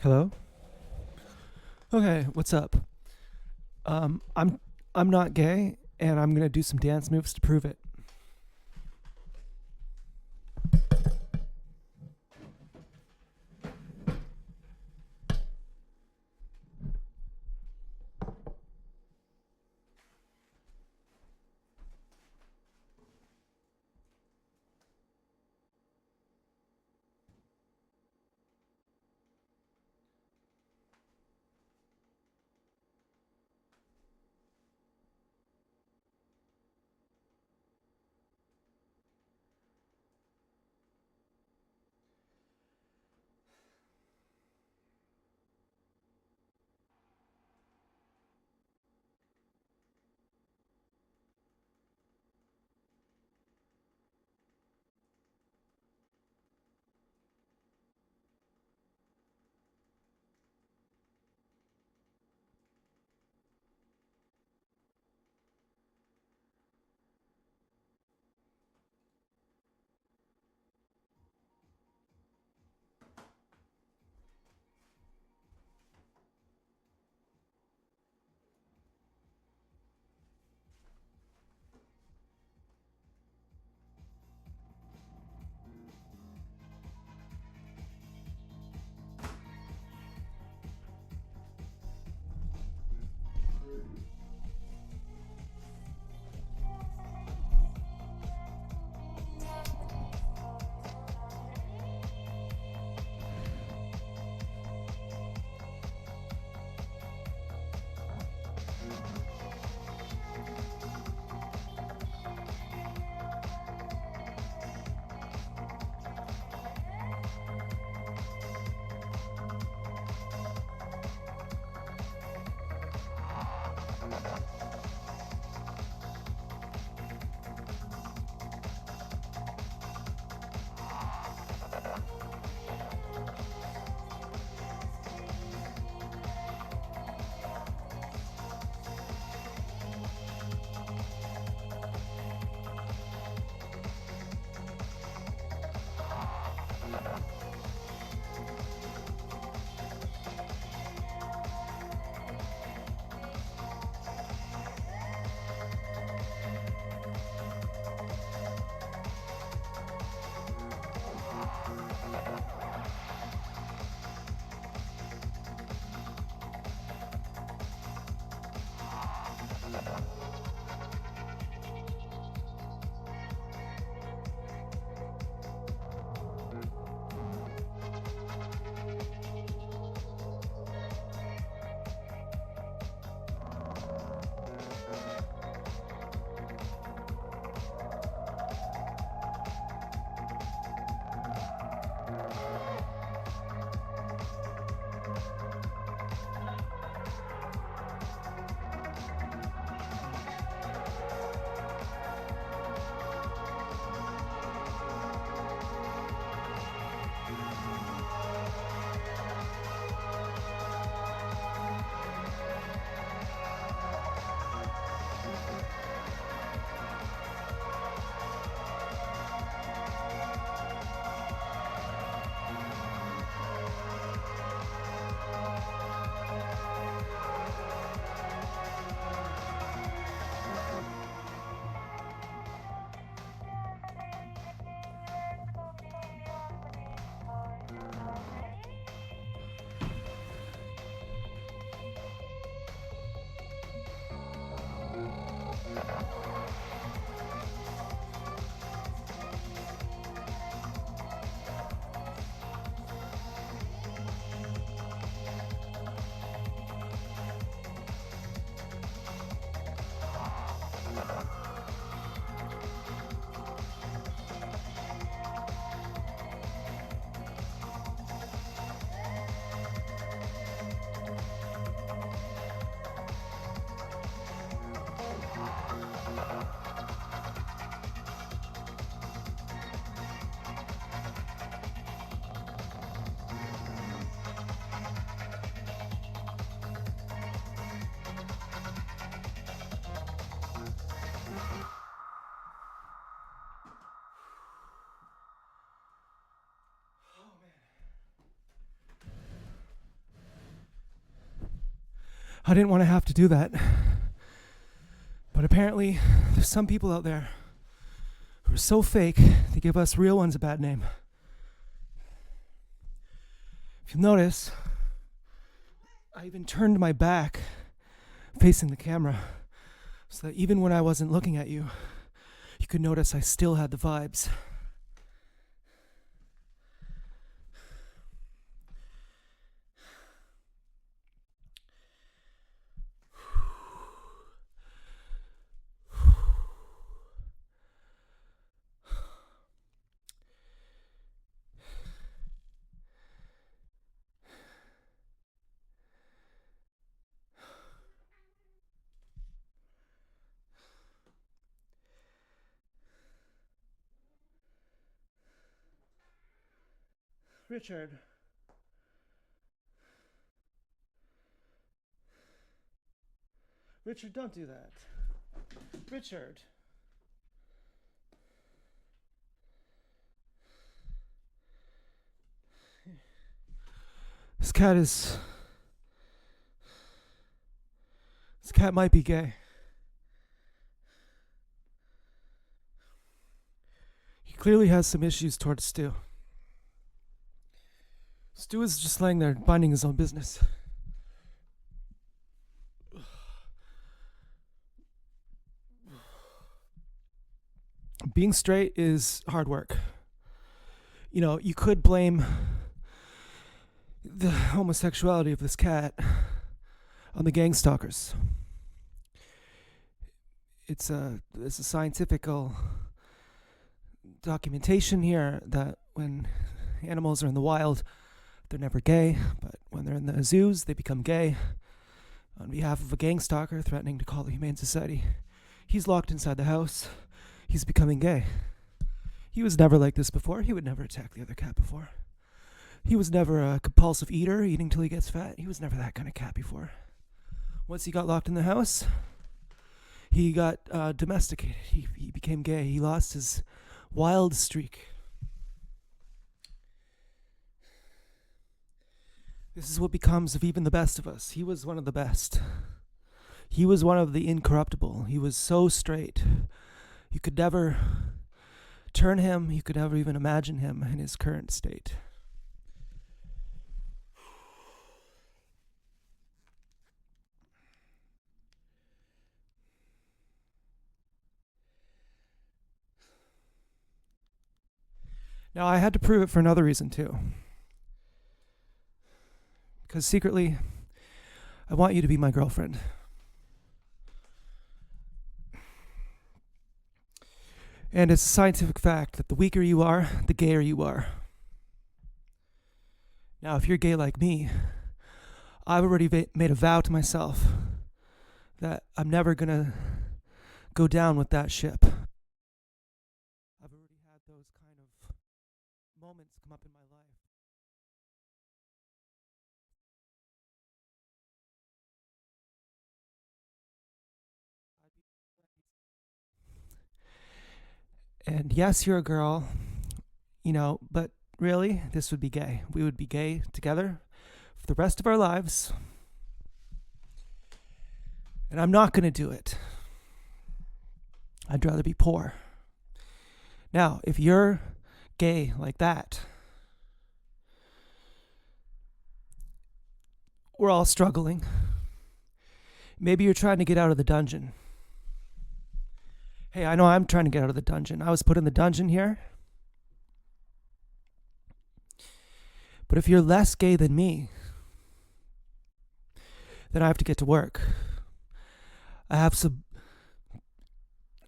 Hello? Okay, what's up? Um, I'm I'm not gay, and I'm gonna do some dance moves to prove it. I didn't want to have to do that. But apparently, there's some people out there who are so fake, they give us real ones a bad name. If you'll notice, I even turned my back facing the camera so that even when I wasn't looking at you, you could notice I still had the vibes. Richard. Richard, don't do that. Richard. This cat might be gay. He clearly has some issues towards Stu. Stu is just laying there minding his own business. Being straight is hard work. You know, you could blame the homosexuality of this cat on the gangstalkers. It's a scientific documentation here that when animals are in the wild, they're never gay, but when they're in the zoos, they become gay. On behalf of a gangstalker threatening to call the Humane Society, he's locked inside the house. He's becoming gay. He was never like this before. He would never attack the other cat before. He was never a compulsive eater, eating till he gets fat. He was never that kind of cat before. Once he got locked in the house, he got domesticated. He became gay. He lost his wild streak. This is what becomes of even the best of us. He was one of the best. He was one of the incorruptible. He was so straight. You could never turn him. You could never even imagine him in his current state. Now, I had to prove it for another reason, too. Because secretly, I want you to be my girlfriend. And it's a scientific fact that the weaker you are, the gayer you are. Now, if you're gay like me, I've already made a vow to myself that I'm never going to go down with that ship. I've already had those kind of moments come up in my life. And yes, you're a girl, you know, but really, this would be gay. We would be gay together for the rest of our lives. And I'm not going to do it. I'd rather be poor. Now, if you're gay like that, we're all struggling. Maybe you're trying to get out of the dungeon. Hey, I know I'm trying to get out of the dungeon. I was put in the dungeon here. But if you're less gay than me, then I have to get to work. I have some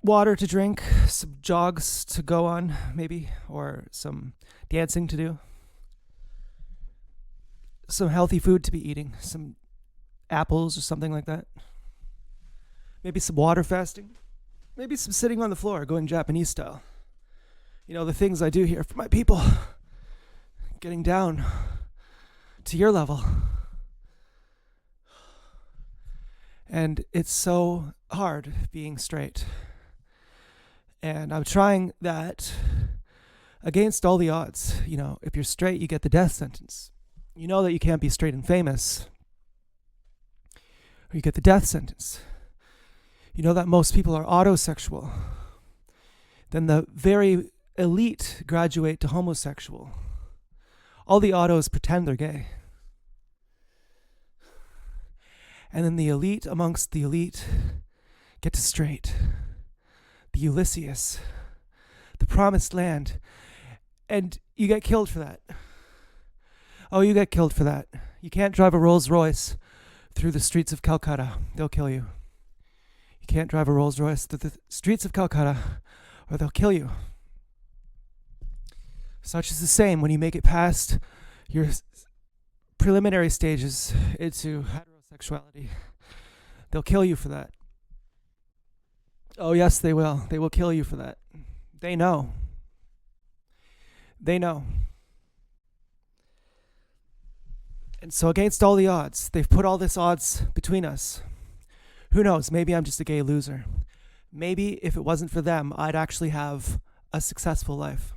water to drink, some jogs to go on, maybe, or some dancing to do. Some healthy food to be eating, some apples or something like that. Maybe some water fasting. Maybe some sitting on the floor, going Japanese style. You know, the things I do here for my people. Getting down to your level. And it's so hard being straight. And I'm trying that against all the odds. You know, if you're straight, you get the death sentence. You know that you can't be straight and famous. or you get the death sentence. You know that most people are autosexual. Then the very elite graduate to homosexual. All the autos pretend they're gay. And then the elite amongst the elite get to straight. The Ulysses, the promised land. And you get killed for that. Oh, you get killed for that. You can't drive a Rolls Royce through the streets of Calcutta. They'll kill you. You can't drive a Rolls Royce through the streets of Calcutta, or they'll kill you. Such is the same when you make it past your preliminary stages into heterosexuality. They'll kill you for that. Oh, yes, they will. They will kill you for that. They know. They know. And so against all the odds, they've put all this odds between us. Who knows? Maybe I'm just a gay loser. Maybe if it wasn't for them, I'd actually have a successful life.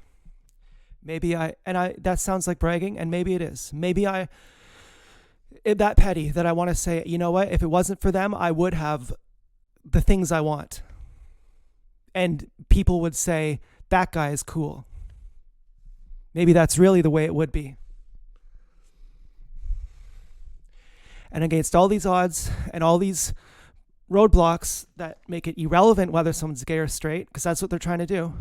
Maybe that sounds like bragging, and maybe it is. Maybe I'm that petty that I want to say, you know what? If it wasn't for them, I would have the things I want. And people would say, that guy is cool. Maybe that's really the way it would be. And against all these odds and all these roadblocks that make it irrelevant whether someone's gay or straight, because that's what they're trying to do.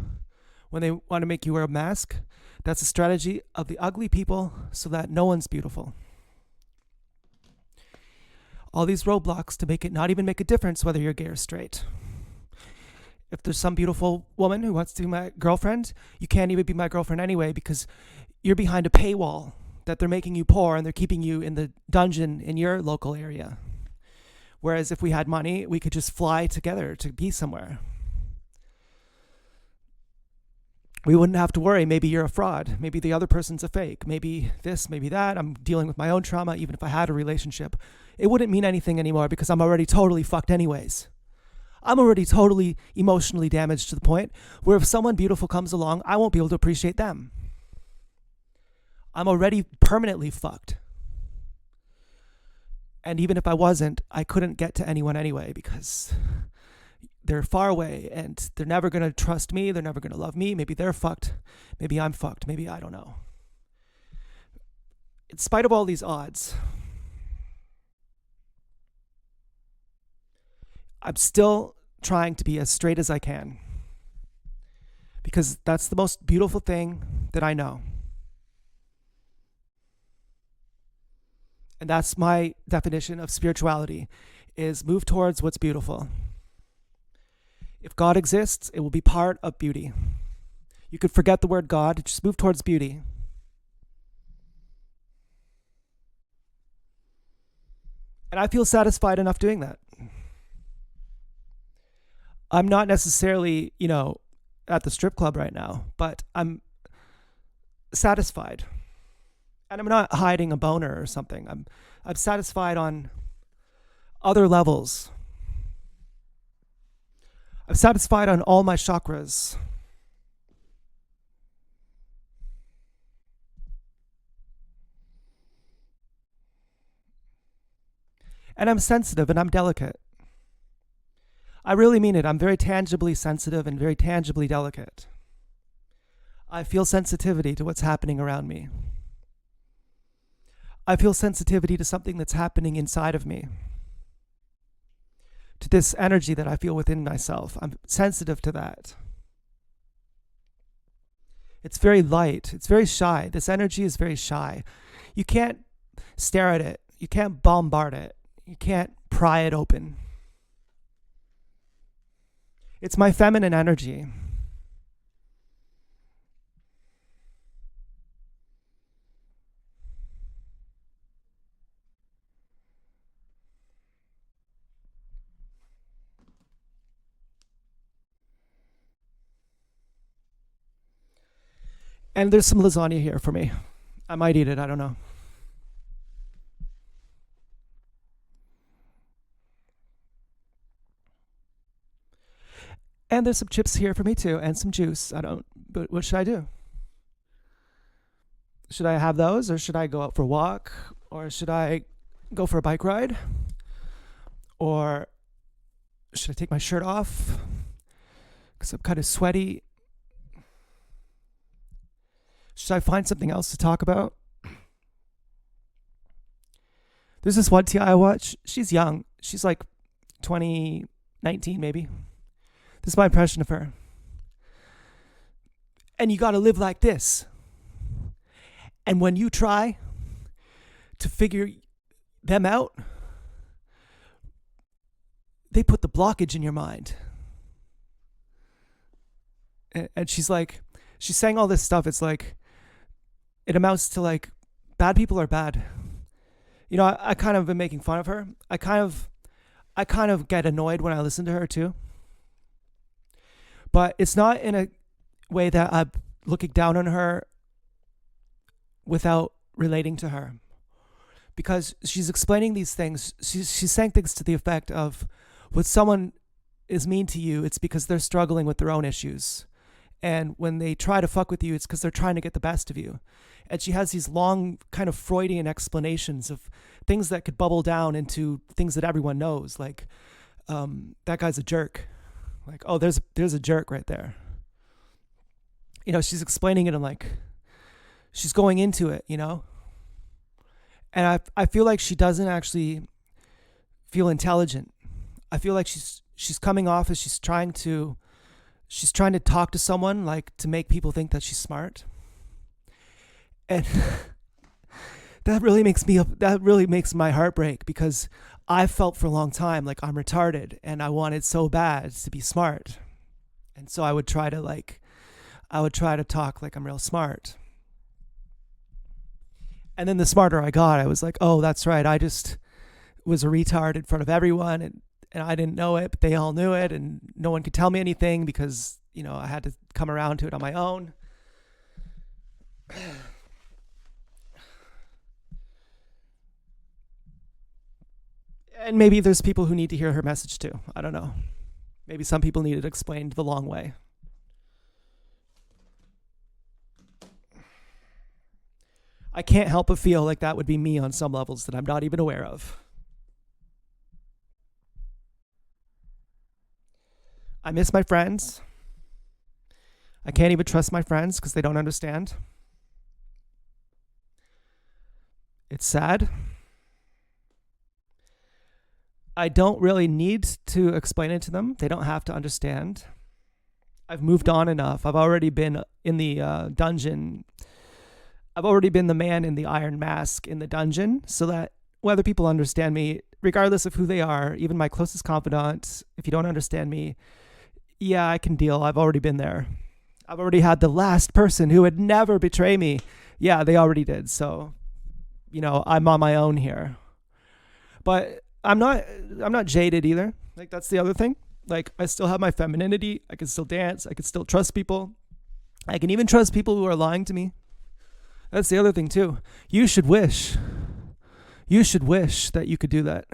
When they want to make you wear a mask, that's a strategy of the ugly people so that no one's beautiful. All these roadblocks to make it not even make a difference whether you're gay or straight. If there's some beautiful woman who wants to be my girlfriend, you can't even be my girlfriend anyway because you're behind a paywall that they're making you poor and they're keeping you in the dungeon in your local area. Whereas if we had money, we could just fly together to be somewhere. We wouldn't have to worry, maybe you're a fraud, maybe the other person's a fake, maybe this, maybe that. I'm dealing with my own trauma, even if I had a relationship. It wouldn't mean anything anymore because I'm already totally fucked anyways. I'm already totally emotionally damaged to the point where if someone beautiful comes along, I won't be able to appreciate them. I'm already permanently fucked. And even if I wasn't, I couldn't get to anyone anyway because they're far away and they're never going to trust me. They're never going to love me. Maybe they're fucked. Maybe I'm fucked. Maybe I don't know. In spite of all these odds, I'm still trying to be as straight as I can because that's the most beautiful thing that I know. And that's my definition of spirituality, is move towards what's beautiful. If God exists, it will be part of beauty. You could forget the word God, just move towards beauty. And I feel satisfied enough doing that. I'm not necessarily, at the strip club right now, but I'm satisfied. And I'm not hiding a boner or something. I'm satisfied on other levels. I'm satisfied on all my chakras. And I'm sensitive and I'm delicate. I really mean it. I'm very tangibly sensitive and very tangibly delicate. I feel sensitivity to what's happening around me. I feel sensitivity to something that's happening inside of me, to this energy that I feel within myself. I'm sensitive to that. It's very light. It's very shy. This energy is very shy. You can't stare at it. You can't bombard it. You can't pry it open. It's my feminine energy. And there's some lasagna here for me. I might eat it, I don't know. And there's some chips here for me too, and some juice. But what should I do? Should I have those, or should I go out for a walk? Or should I go for a bike ride? Or should I take my shirt off? Because I'm kind of sweaty. Should I find something else to talk about? There's this one TI I watch. She's young. She's like 2019 maybe. This is my impression of her. And you got to live like this. And when you try to figure them out, they put the blockage in your mind. And she's saying all this stuff. It's like, it amounts to like, bad people are bad. You know, I kind of been making fun of her. I kind of get annoyed when I listen to her too. But it's not in a way that I'm looking down on her without relating to her. Because she's explaining these things. She's saying things to the effect of, when someone is mean to you, it's because they're struggling with their own issues. And when they try to fuck with you, it's because they're trying to get the best of you. And she has these long kind of Freudian explanations of things that could bubble down into things that everyone knows. Like, that guy's a jerk. Like, oh, there's a jerk right there. You know, she's explaining it and like, she's going into it, you know? And I feel like she doesn't actually feel intelligent. I feel like she's coming off as she's trying to talk to someone, like to make people think that she's smart. And that really makes my heart break, because I felt for a long time like I'm retarded and I wanted so bad to be smart. And so I would try to talk like I'm real smart. And then the smarter I got, I was like, oh, that's right. I just was a retard in front of everyone, and I didn't know it, but they all knew it, and no one could tell me anything because, you know, I had to come around to it on my own. And maybe there's people who need to hear her message too. I don't know. Maybe some people need it explained the long way. I can't help but feel like that would be me on some levels that I'm not even aware of. I miss my friends. I can't even trust my friends because they don't understand. It's sad. I don't really need to explain it to them. They don't have to understand. I've moved on enough. I've already been in the dungeon. I've already been the man in the iron mask in the dungeon, so that whether people understand me, regardless of who they are, even my closest confidant, if you don't understand me, yeah, I can deal. I've already been there. I've already had the last person who would never betray me. Yeah, they already did. So, you know, I'm on my own here. But I'm not jaded either. Like, that's the other thing. Like, I still have my femininity. I can still dance. I can still trust people. I can even trust people who are lying to me. That's the other thing too. You should wish that you could do that.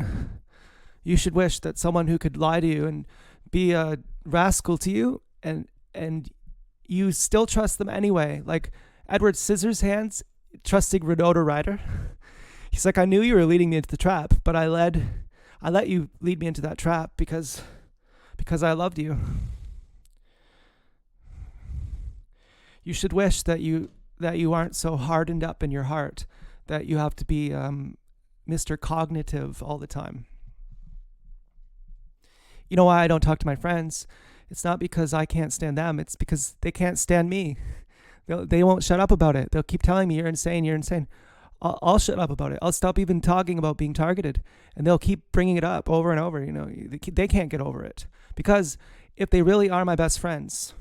You should wish that someone who could lie to you and be a rascal to you, and you still trust them anyway. Like Edward Scissorhands trusting Winona Ryder. He's like, I knew you were leading me into the trap, but I let you lead me into that trap because I loved you. You should wish that you aren't so hardened up in your heart that you have to be Mr. Cognitive all the time. You know why I don't talk to my friends? It's not because I can't stand them. It's because they can't stand me. They won't shut up about it. They'll keep telling me, you're insane. I'll shut up about it. I'll stop even talking about being targeted. And they'll keep bringing it up over and over. You know, they can't get over it. Because if they really are my best friends,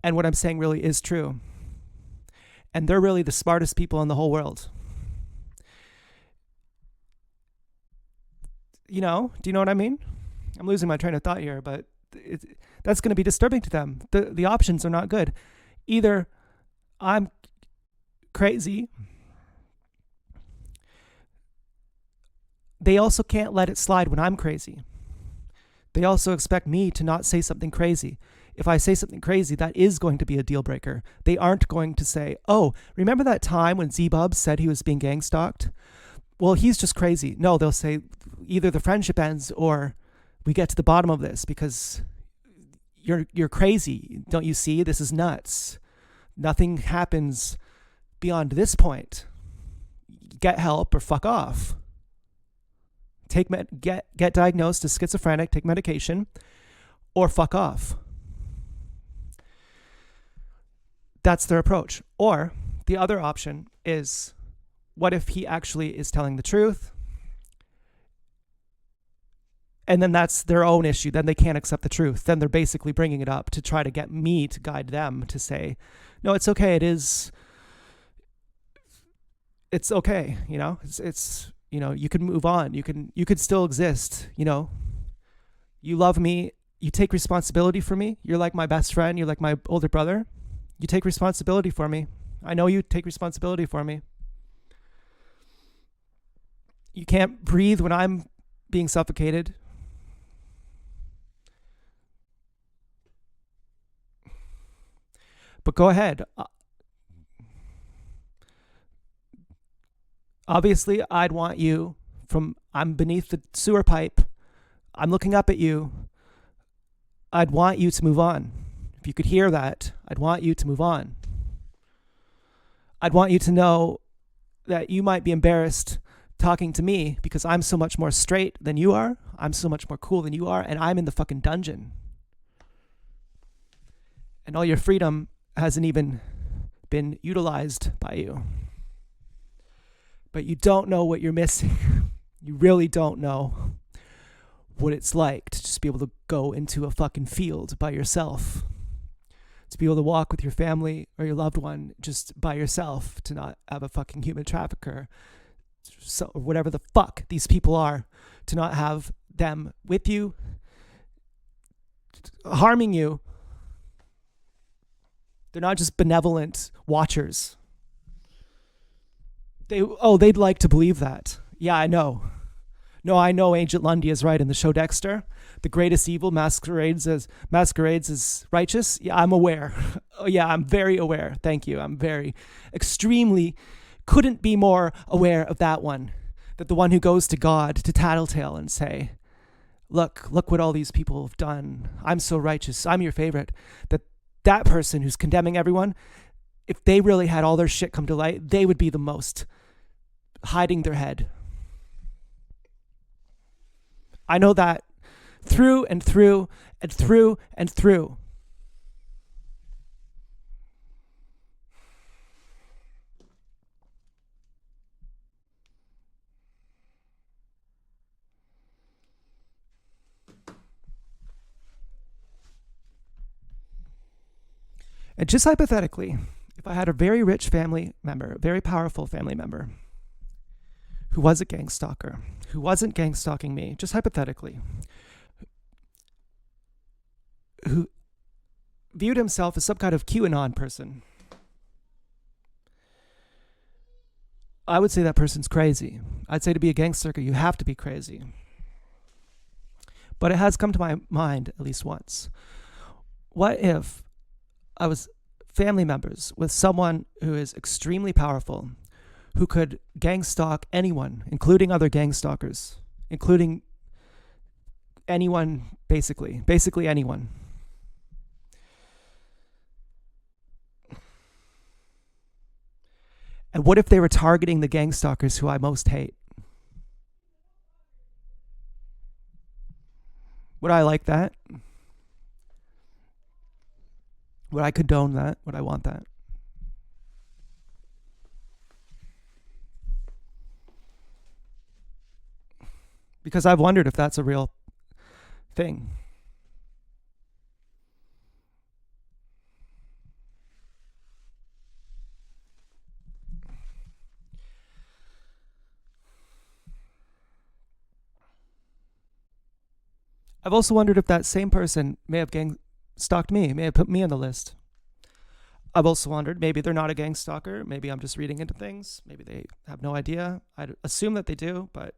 and what I'm saying really is true, and they're really the smartest people in the whole world, you know, do you know what I mean? I'm losing my train of thought here, but that's going to be disturbing to them. The options are not good. Either I'm crazy. They also can't let it slide when I'm crazy. They also expect me to not say something crazy. If I say something crazy, that is going to be a deal breaker. They aren't going to say, oh, remember that time when Z-Bub said he was being gang stalked? well, he's just crazy. No, they'll say either the friendship ends or we get to the bottom of this because you're crazy. Don't you see? This is nuts. Nothing happens beyond this point. Get help or fuck off. Get diagnosed as schizophrenic, take medication, or fuck off. That's their approach. Or the other option is, what if he actually is telling the truth? And then that's their own issue. Then they can't accept the truth. Then they're basically bringing it up to try to get me to guide them to say, no, it's okay. It's okay. It's you can move on. You could still exist. You love me. You take responsibility for me. You're like my best friend. You're like my older brother. You take responsibility for me. I know you take responsibility for me. You can't breathe when I'm being suffocated. But go ahead. Obviously, I'd want you I'm beneath the sewer pipe. I'm looking up at you. I'd want you to move on. If you could hear that, I'd want you to move on. I'd want you to know that you might be embarrassed talking to me because I'm so much more straight than you are. I'm so much more cool than you are, and I'm in the fucking dungeon. And all your freedom hasn't even been utilized by you. But you don't know what you're missing. You really don't know what it's like to just be able to go into a fucking field by yourself. To be able to walk with your family or your loved one just by yourself, to not have a fucking human trafficker, or whatever the fuck these people are, to not have them with you, harming you. They're not just benevolent watchers. They'd like to believe that. Yeah, I know. No, I know Agent Lundy is right in the show Dexter. The greatest evil masquerades as righteous. Yeah, I'm aware. Oh, yeah, I'm very aware. Thank you. I'm couldn't be more aware of that one. That the one who goes to God to tattletale and say, look what all these people have done. I'm so righteous. I'm your favorite. That person who's condemning everyone, if they really had all their shit come to light, they would be the most hiding their head. I know that through and through and through and through. And just hypothetically, if I had a very rich family member, a very powerful family member, who was a gang stalker, who wasn't gang stalking me, just hypothetically, who viewed himself as some kind of QAnon person, I would say that person's crazy. I'd say to be a gang stalker, you have to be crazy. But it has come to my mind at least once. What if I was family members with someone who is extremely powerful, who could gang stalk anyone, including other gang stalkers, including anyone, basically anyone. And what if they were targeting the gang stalkers who I most hate? Would I like that? Would I condone that? Would I want that? Because I've wondered if that's a real thing. I've also wondered if that same person may have gang stalked me, may have put me on the list. I've also wondered, maybe they're not a gang stalker. Maybe I'm just reading into things. Maybe they have no idea. I'd assume that they do, but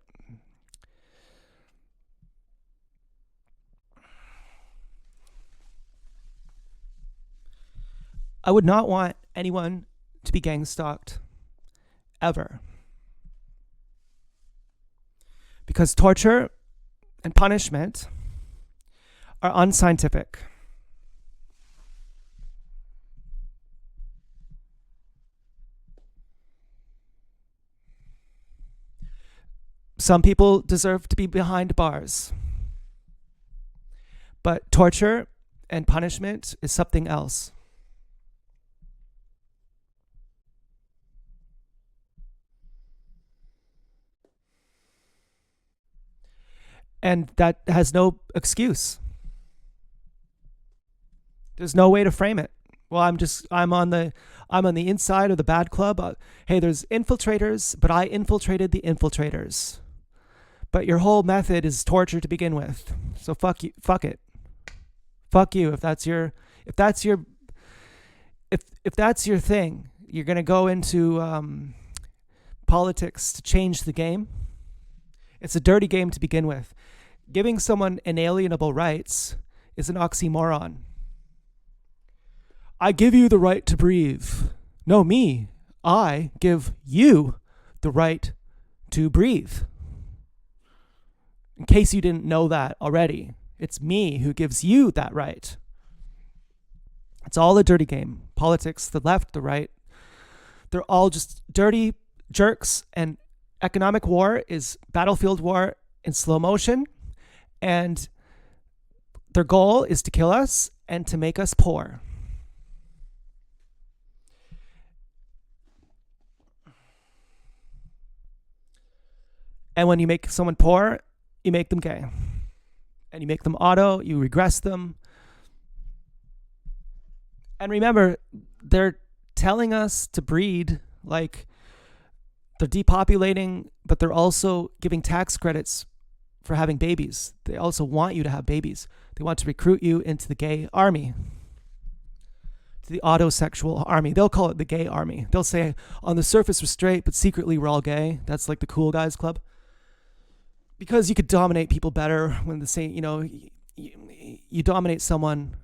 I would not want anyone to be gang stalked ever. Because torture and punishment are unscientific. Some people deserve to be behind bars, but torture and punishment is something else. And that has no excuse. There's no way to frame it. Well, I'm on the inside of the bad club. Hey, there's infiltrators, but I infiltrated the infiltrators. But your whole method is torture to begin with. So fuck you, fuck it. Fuck you if that's your thing. You're going to go into politics to change the game. It's a dirty game to begin with. Giving someone inalienable rights is an oxymoron. I give you the right to breathe. No, me. I give you the right to breathe. In case you didn't know that already, it's me who gives you that right. It's all a dirty game. Politics, the left, the right, they're all just dirty jerks, and economic war is battlefield war in slow motion, and their goal is to kill us and to make us poor. And when you make someone poor, you make them gay. And you make them auto, you regress them. And remember, they're telling us to breed, like they're depopulating, but they're also giving tax credits for having babies. They also want you to have babies. They want to recruit you into the gay army, to the autosexual army. They'll call it the gay army. They'll say, on the surface we're straight, but secretly we're all gay. That's like the cool guys club. Because you could dominate people better when the same, you dominate someone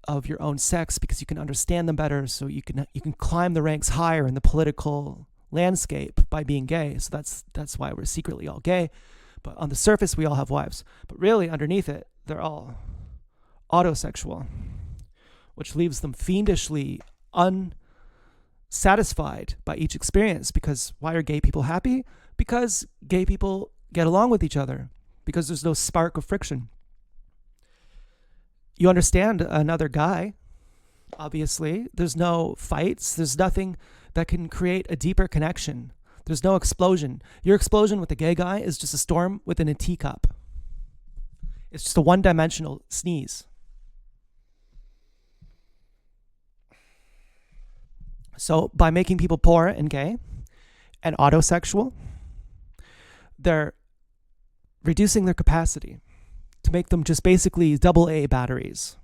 of your own sex because you can understand them better, so you can climb the ranks higher in the political landscape by being gay. So that's why we're secretly all gay. But on the surface we all have wives. But really underneath it, they're all autosexual, which leaves them fiendishly unsatisfied by each experience. Because why are gay people happy? Because gay people get along with each other, because there's no spark of friction. You understand another guy, obviously. There's no fights. There's nothing that can create a deeper connection. There's no explosion. Your explosion with the gay guy is just a storm within a teacup. It's just a one-dimensional sneeze. So by making people poor and gay and autosexual, they're reducing their capacity to make them just basically AA batteries.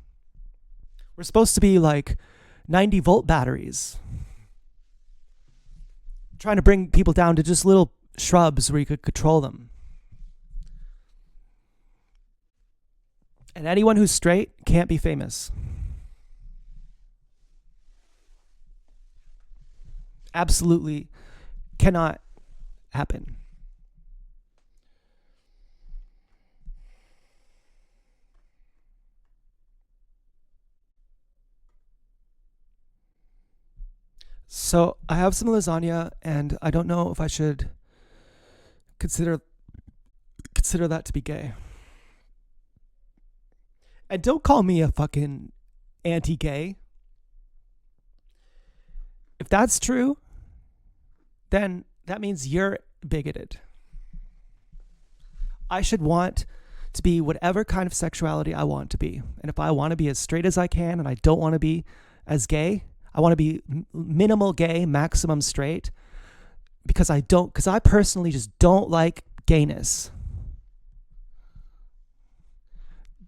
We're supposed to be like 90-volt batteries, trying to bring people down to just little shrubs where you could control them. And anyone who's straight can't be famous. Absolutely cannot happen. So I have some lasagna, and I don't know if I should consider that to be gay. And don't call me a fucking anti-gay. If that's true, then that means you're bigoted. I should want to be whatever kind of sexuality I want to be. And if I want to be as straight as I can and I don't want to be as gay, I want to be minimal gay, maximum straight, because I personally just don't like gayness.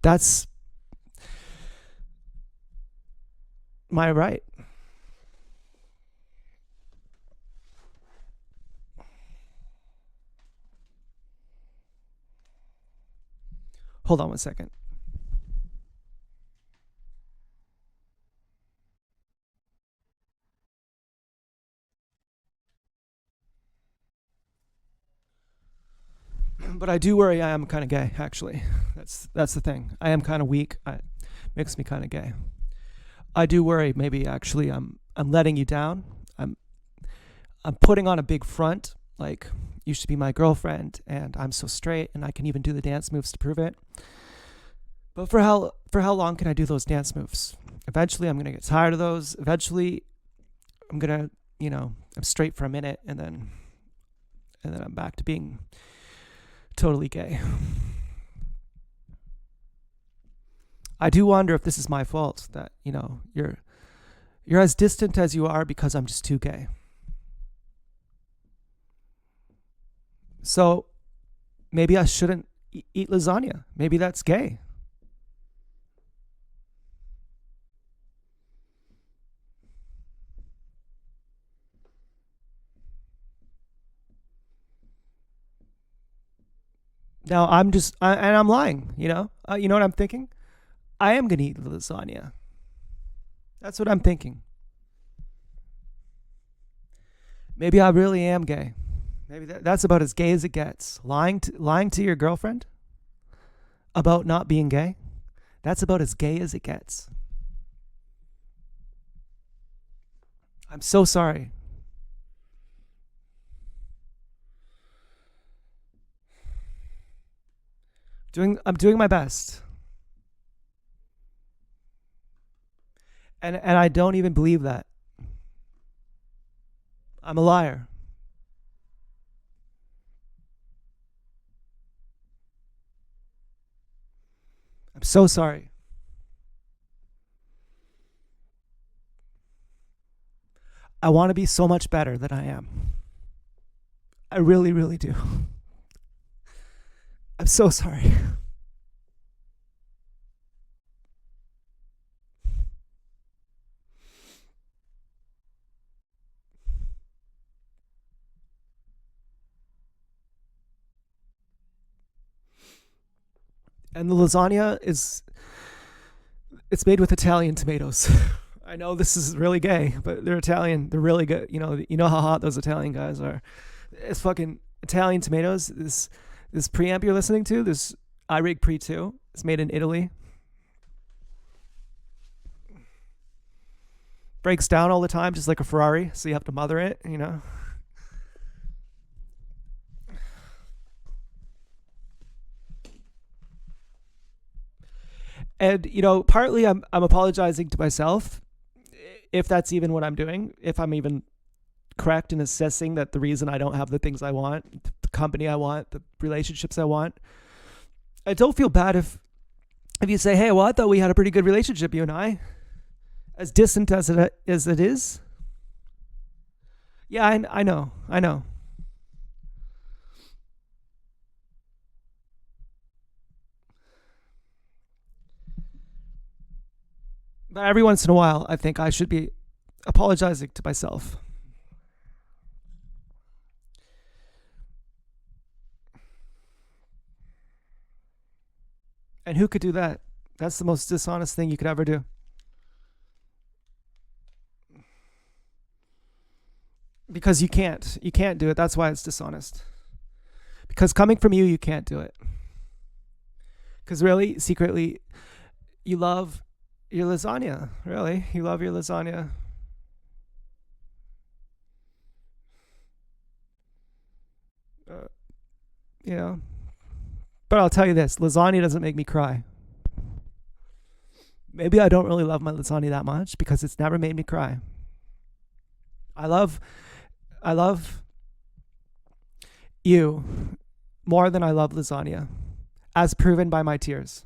That's my right. Hold on one second. But I do worry I am kind of gay, actually. That's the thing. I am kind of weak. It makes me kind of gay. I do worry maybe actually I'm letting you down. I'm I'm putting on a big front, like you should be my girlfriend and I'm so straight and I can even do the dance moves to prove it. But for how long can I do those dance moves? Eventually I'm going to get tired of those. Eventually I'm going to, I'm straight for a minute and then I'm back to being totally gay. I do wonder if this is my fault that, you're as distant as you are because I'm just too gay. So maybe I shouldn't eat lasagna. Maybe that's gay. Now and I'm lying, you know what I'm thinking? I am going to eat lasagna. That's what I'm thinking. Maybe I really am gay. Maybe that's about as gay as it gets. Lying to your girlfriend about not being gay. That's about as gay as it gets. I'm so sorry. I'm doing my best. And I don't even believe that. I'm a liar. I'm so sorry. I want to be so much better than I am. I really, really do. I'm so sorry. And the lasagna it's made with Italian tomatoes. I know this is really gay, but they're Italian. They're really good. You know how hot those Italian guys are. It's fucking Italian tomatoes. This preamp you're listening to, this iRig Pre 2, it's made in Italy. Breaks down all the time, just like a Ferrari, so you have to mother it. And partly I'm apologizing to myself, if that's even what I'm doing, if I'm even correct in assessing that the reason I don't have the things I want, the company I want, the relationships I want. I don't feel bad if you say, hey, well, I thought we had a pretty good relationship, you and I, as distant as it is. Yeah, I know. But every once in a while, I think I should be apologizing to myself. And who could do that? That's the most dishonest thing you could ever do. Because you can't. You can't do it. That's why it's dishonest. Because coming from you can't do it. Because really, secretly, you love your lasagna. Really, you love your lasagna. Uh, you know. But I'll tell you this: lasagna doesn't make me cry. Maybe I don't really love my lasagna that much because it's never made me cry. I love you more than I love lasagna, as proven by my tears.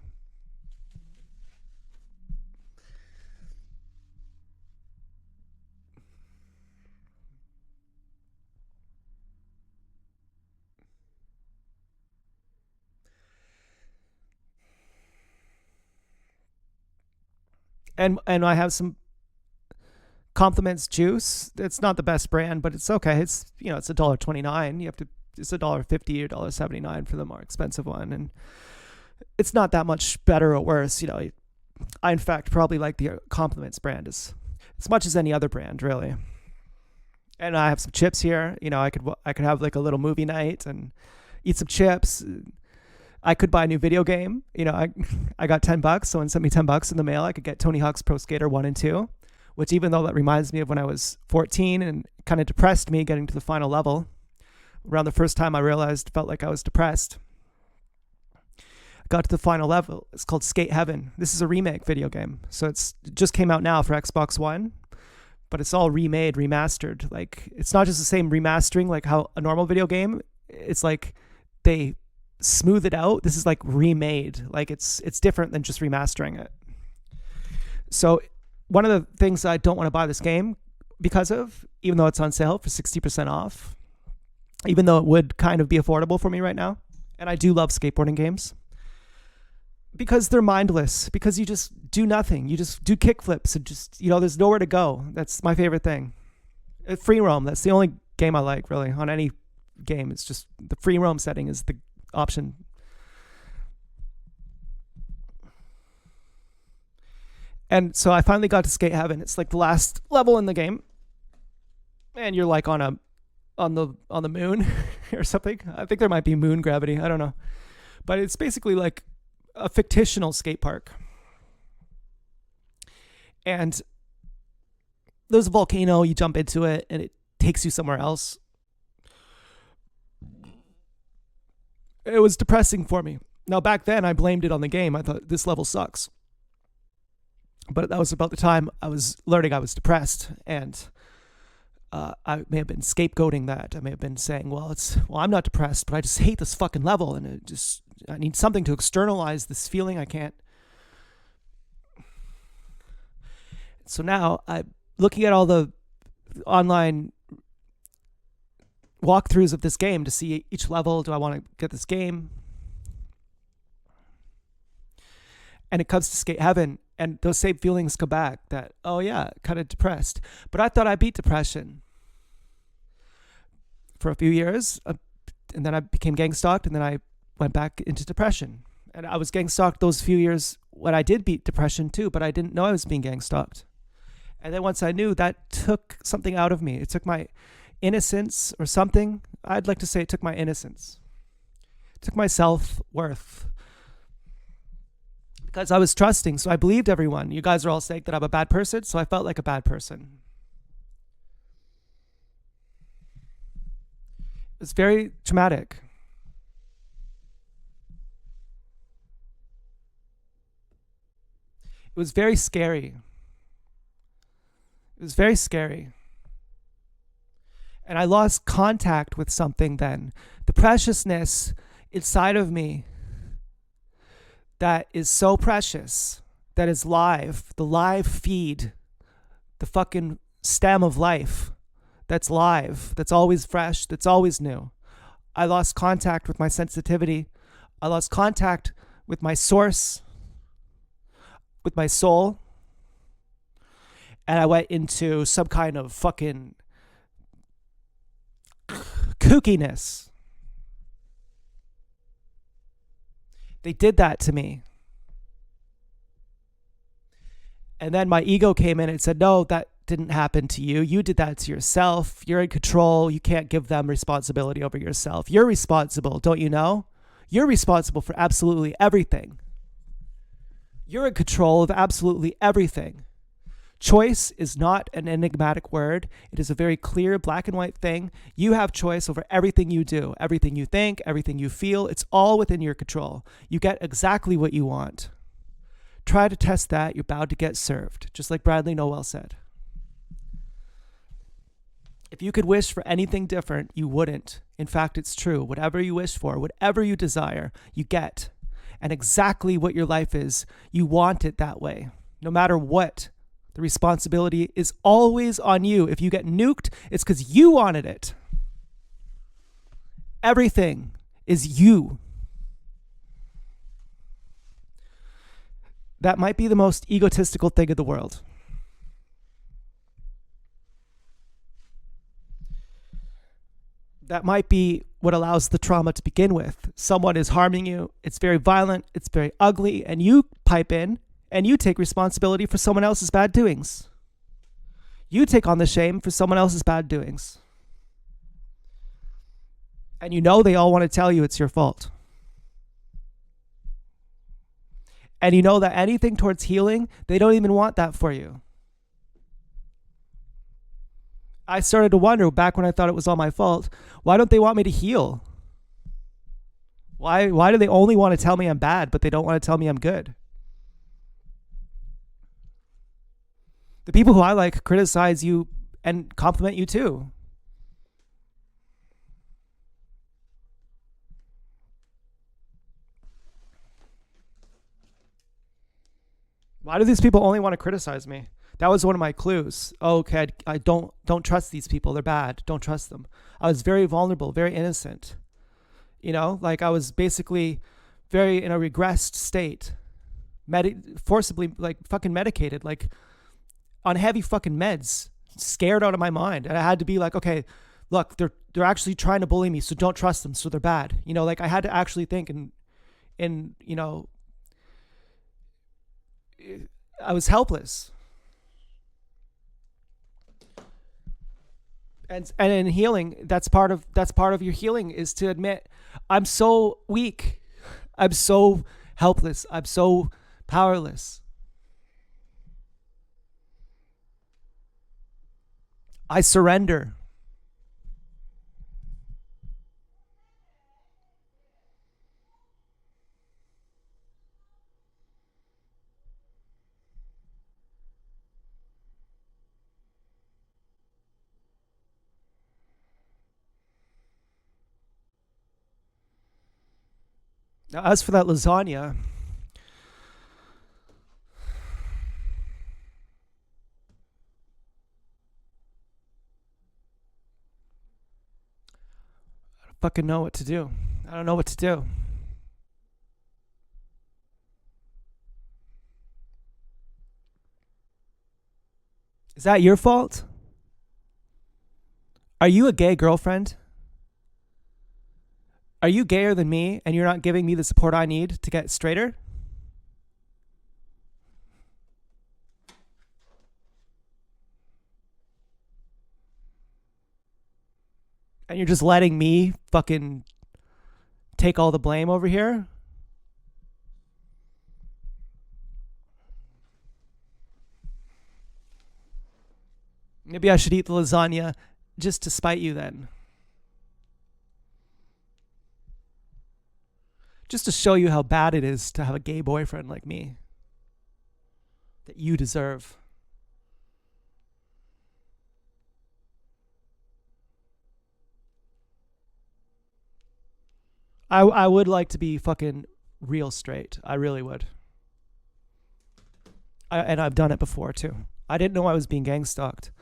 And I have some Compliments juice. It's not the best brand, but it's okay. It's $1.29. It's $1.50 or $1.79 for the more expensive one, and it's not that much better or worse. I in fact probably like the Compliments brand as much as any other brand, really. And I have some chips here. I could have like a little movie night and eat some chips. I could buy a new video game. I got $10. Someone sent me $10 in the mail. I could get Tony Hawk's Pro Skater 1 and 2, which, even though that reminds me of when I was 14 and kind of depressed me getting to the final level, around the first time I felt like I was depressed. I got to the final level. It's called Skate Heaven. This is a remake video game. So it just came out now for Xbox One, but it's all remade, remastered. Like, it's not just the same remastering like how a normal video game. It's like they smooth it out. This is like remade. Like, it's different than just remastering it. So one of the things I don't want to buy this game because of, even though it's on sale for 60% off, even though it would kind of be affordable for me right now, and I do love skateboarding games, because they're mindless, because you just do nothing. You just do kickflips and just, there's nowhere to go. That's my favorite thing. Free roam, that's the only game I like, really, on any game. It's just the free roam setting is the option. And so I finally got to Skate Heaven. It's like the last level in the game, and you're like on the moon or something. I think there might be moon gravity. I don't know, but it's basically like a fictional skate park. And there's a volcano. You jump into it, and it takes you somewhere else. It was depressing for me. Now, back then, I blamed it on the game. I thought, this level sucks. But that was about the time I was learning I was depressed, and I may have been scapegoating that. I may have been saying, well, I'm not depressed, but I just hate this fucking level, and I need something to externalize this feeling. I can't. So now I'm looking at all the online walkthroughs of this game to see each level. Do I want to get this game? And it comes to Skate Heaven, and those same feelings come back that, oh yeah, kind of depressed. But I thought I beat depression for a few years, and then I became gangstalked, and then I went back into depression. And I was gangstalked those few years when I did beat depression too, but I didn't know I was being gangstalked. And then once I knew, that took something out of me. It took my innocence or something. I'd like to say it took my innocence. It took my self-worth. Because I was trusting, so I believed everyone. You guys are all saying that I'm a bad person, so I felt like a bad person. It was very traumatic. It was very scary. It was very scary. And I lost contact with something then. The preciousness inside of me that is so precious, that is live, the live feed, the fucking stem of life that's live, that's always fresh, that's always new. I lost contact with my sensitivity. I lost contact with my source, with my soul. And I went into some kind of fucking kookiness. They did that to me. And then my ego came in and said, no, that didn't happen to you. You did that to yourself. You're in control. You can't give them responsibility over yourself. You're responsible, don't you know? You're responsible for absolutely everything. You're in control of absolutely everything. Choice is not an enigmatic word. It is a very clear black and white thing. You have choice over everything you do, everything you think, everything you feel. It's all within your control. You get exactly what you want. Try to test that. You're bound to get served, just like Bradley Noel said. If you could wish for anything different, you wouldn't. In fact, it's true. Whatever you wish for, whatever you desire, you get. And exactly what your life is, you want it that way, no matter what. The responsibility is always on you. If you get nuked, it's because you wanted it. Everything is you. That might be the most egotistical thing in the world. That might be what allows the trauma to begin with. Someone is harming you. It's very violent. It's very ugly. And you pipe in. And you take responsibility for someone else's bad doings. You take on the shame for someone else's bad doings. And you know they all want to tell you it's your fault. And you know that anything towards healing, they don't even want that for you. I started to wonder back when I thought it was all my fault, why don't they want me to heal? Why do they only want to tell me I'm bad, but they don't want to tell me I'm good? The people who I like criticize you and compliment you too. Why do these people only want to criticize me? That was one of my clues. Oh, okay, I don't trust these people. They're bad. Don't trust them. I was very vulnerable, very innocent. You know, like I was basically very in a regressed state, forcibly like fucking medicated, like on heavy fucking meds, scared out of my mind. And I had to be like, okay, look, they're actually trying to bully me, so don't trust them. So they're bad. You know, like I had to actually think and you know, I was helpless. And in healing, that's part of your healing, is to admit I'm so weak, I'm so helpless, I'm so powerless. I surrender. Now, as for that lasagna, I don't fucking know what to do. I don't know what to do. Is that your fault? Are you a gay girlfriend? Are you gayer than me and you're not giving me the support I need to get straighter? And you're just letting me fucking take all the blame over here? Maybe I should eat the lasagna just to spite you then. Just to show you how bad it is to have a gay boyfriend like me that you deserve. I would like to be fucking real straight. I really would. And I've done it before too. I didn't know I was being gang stalked,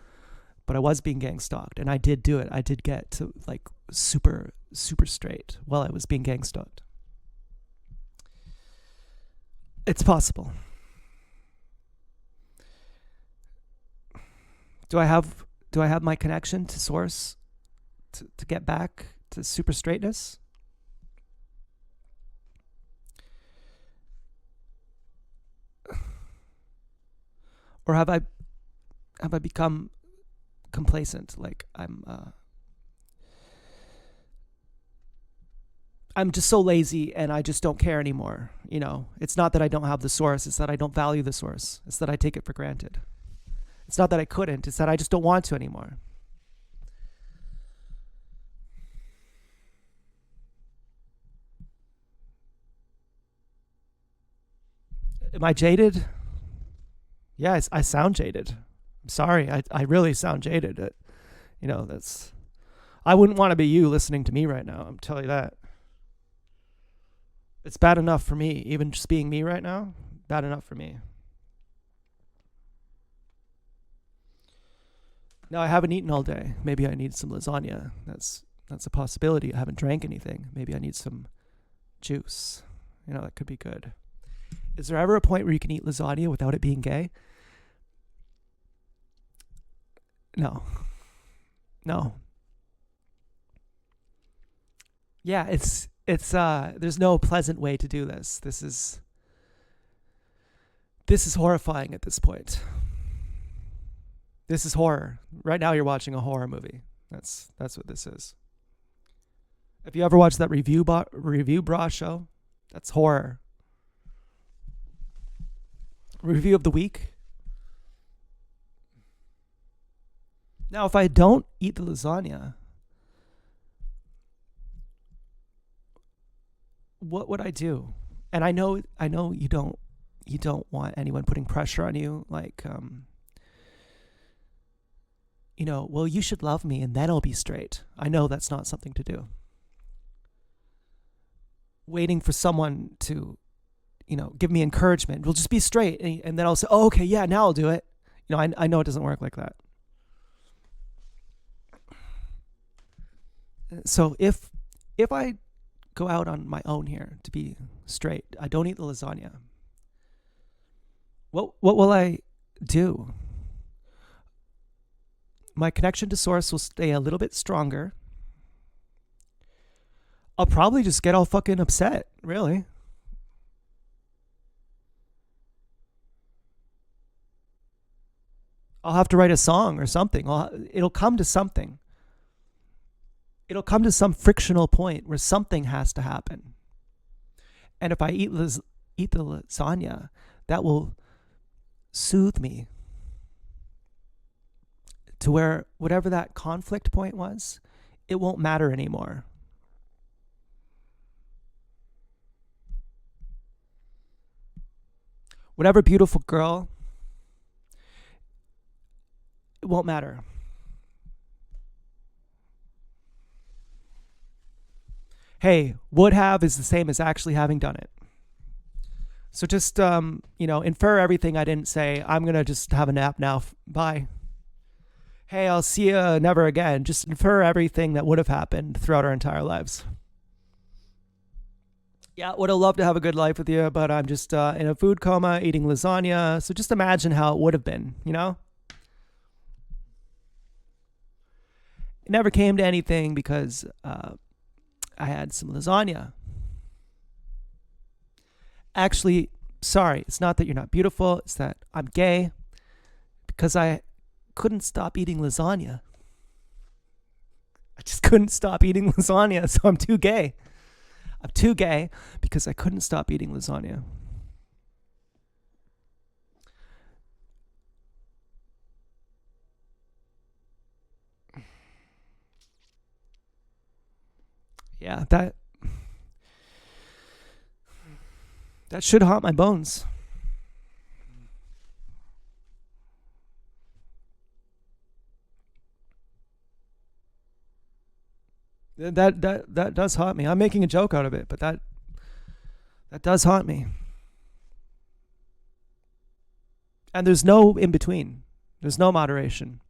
but I was being gang stalked, and I did do it. I did get to like super straight while I was being gang stalked. It's possible. Do I have my connection to source to get back to super straightness? Or have I become complacent? Like I'm just so lazy and I just don't care anymore. You know, it's not that I don't have the source. It's that I don't value the source. It's that I take it for granted. It's not that I couldn't. It's that I just don't want to anymore. Am I jaded? Yeah, I sound jaded. I'm sorry. I really sound jaded. You know, I wouldn't want to be you listening to me right now. I'm telling you that. It's bad enough for me. Even just being me right now, bad enough for me. Now, I haven't eaten all day. Maybe I need some lasagna. That's a possibility. I haven't drank anything. Maybe I need some juice. You know, that could be good. Is there ever a point where you can eat lasagna without it being gay? No. Yeah, it's there's no pleasant way to do this. This is horrifying at this point. This is horror. Right now you're watching a horror movie. That's what this is. Have you ever watched that review bra show? That's horror. Review of the week. Now, if I don't eat the lasagna, what would I do? And I know you don't want anyone putting pressure on you, like, well, you should love me and then I'll be straight. I know that's not something to do. Waiting for someone to, give me encouragement. We'll just be straight, and then I'll say, "Oh, okay, yeah, now I'll do it." I know it doesn't work like that. So if I go out on my own here to be straight, I don't eat the lasagna. What will I do? My connection to source will stay a little bit stronger. I'll probably just get all fucking upset, really. I'll have to write a song or something. It'll come to something. It'll come to some frictional point where something has to happen. And if I eat the lasagna, that will soothe me to where whatever that conflict point was, it won't matter anymore. Whatever beautiful girl, it won't matter. Hey, would have is the same as actually having done it. So just, infer everything I didn't say. I'm going to just have a nap now. Bye. Hey, I'll see you never again. Just infer everything that would have happened throughout our entire lives. Yeah, would have loved to have a good life with you, but I'm just in a food coma eating lasagna. So just imagine how it would have been, It never came to anything because I had some lasagna. Actually, sorry, it's not that you're not beautiful. It's that I'm gay because I couldn't stop eating lasagna. I just couldn't stop eating lasagna, so I'm too gay. I'm too gay because I couldn't stop eating lasagna. Yeah, that should haunt my bones. That does haunt me. I'm making a joke out of it, but that does haunt me. And there's no in between. There's no moderation.